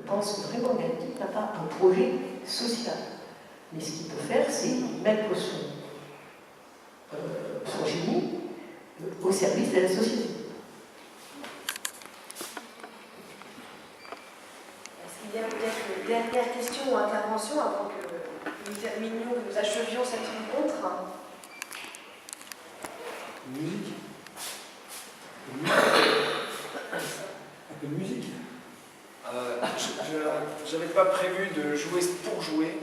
pense vraiment qu'Haïti n'a pas un projet social. Mais ce qu'il peut faire, c'est mettre son génie au service de la société. Est-ce qu'il y a peut-être une dernière question ou intervention avant que nous terminions, que nous achevions cette rencontre? Musique. Un peu de musique. Je n'avais pas prévu de jouer pour jouer.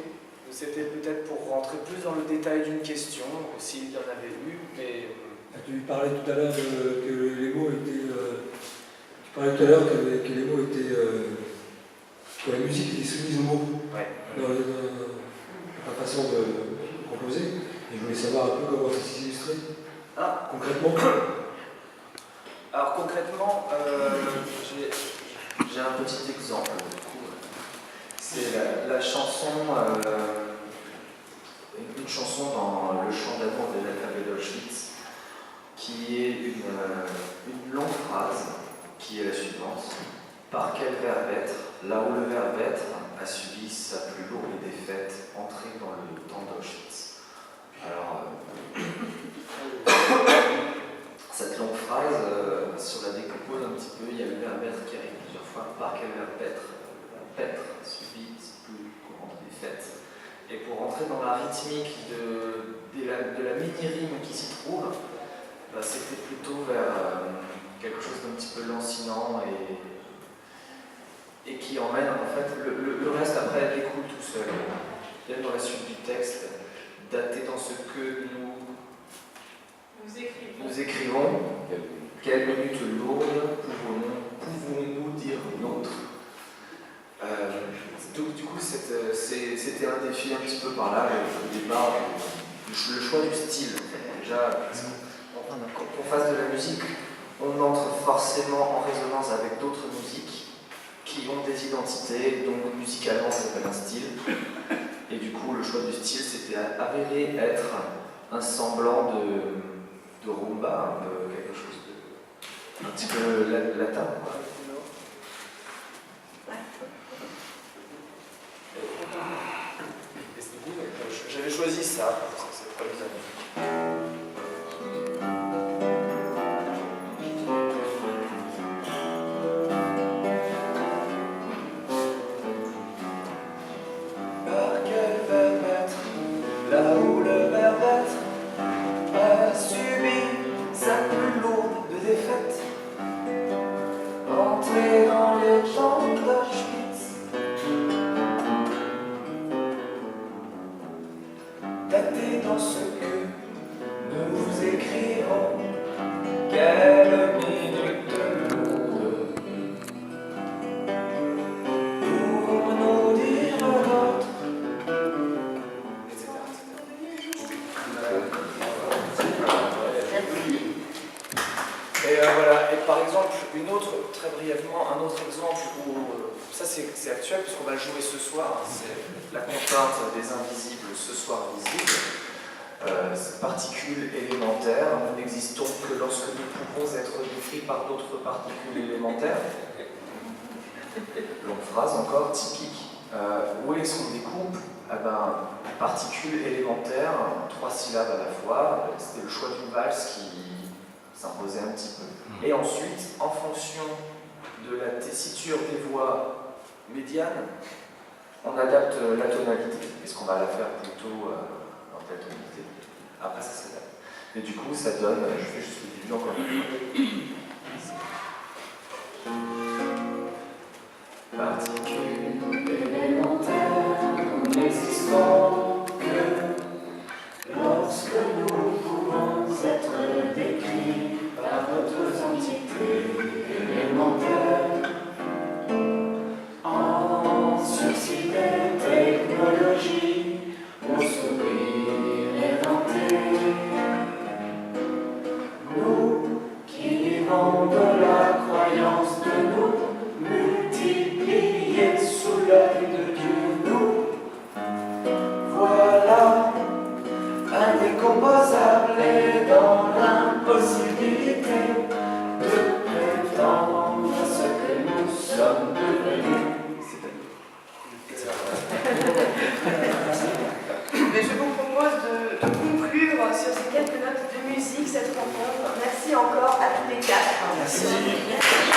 C'était peut-être pour rentrer plus dans le détail d'une question, s'il y en avait eu, mais... Tu parlais tout à l'heure que les mots étaient... tu parlais tout à l'heure que les mots étaient... que la musique était soumise aux mots. Ouais. Dans la façon de composer. Et je voulais savoir un peu comment ça s'illustrait. Ah. Concrètement. Alors concrètement, j'ai un petit exemple. C'est la chanson, une chanson dans Le chant d'amour de l'alphabet d'Auschwitz, qui est une longue phrase qui est la suivante. Par quel verbe être, là où le verbe être a subi sa plus lourde défaite, entrée dans le temps d'Auschwitz. Alors, cette longue phrase, si on la décompose un petit peu, il y a le verbe être qui arrive plusieurs fois. Par quel verbe être subit sa plus grande défaite. Et pour rentrer dans la rythmique de la mini-rime qui s'y trouve, bah, c'était plutôt vers quelque chose d'un petit peu lancinant et qui emmène en fait le reste après découle tout seul. Bien dans la suite du texte, daté dans ce que nous écrivons, quelle minute lourde pouvons-nous dire nôtre? Donc du coup c'était un défi un petit peu par là, au départ, le choix du style. Déjà, qu'on fasse de la musique, on entre forcément en résonance avec d'autres musiques qui ont des identités, donc musicalement ça s'appelle un style. Et du coup le choix du style c'était avéré être un semblant de rumba, un peu quelque chose de un petit peu latin, quoi. J'avais choisi ça, c'est pas bizarre. Par quel verbe être, là où le verbe être a subi sa plus lourde défaite, entrer dans les champs d'Auschwitz, daté dans ce que nous écrivons, quelle minute lourde pouvons-nous dire l'autre, etc. Et voilà, et par exemple, très brièvement, un autre exemple où, ça c'est actuel puisqu'on va le jouer ce soir, c'est la contrainte des invisibles ce soir visibles, particules élémentaires, nous n'existons que lorsque nous pouvons être décrits par d'autres particules élémentaires. Longue phrase encore, typique. Où est-ce qu'on découpe? Particules élémentaires, 3 syllabes à la fois, c'était le choix d'une valse qui s'imposait un petit peu. Et ensuite, en fonction de la tessiture des voix médianes, on adapte la tonalité. Est-ce qu'on va la faire plutôt dans telle tonalité? Après, ça s'adapte. Et du coup, ça donne, je fais juste le début encore une fois. Particules élémentaires, nous n'existons que lorsque nous pouvons être décrits par d'autres entités élémentaires. En sursis des technologies, au sourire édenté, nous qui vivons de la croyance de nous multipliés sous l'œil de Dieu, nous cette rencontre. Merci encore à tous les quatre. Merci. Merci.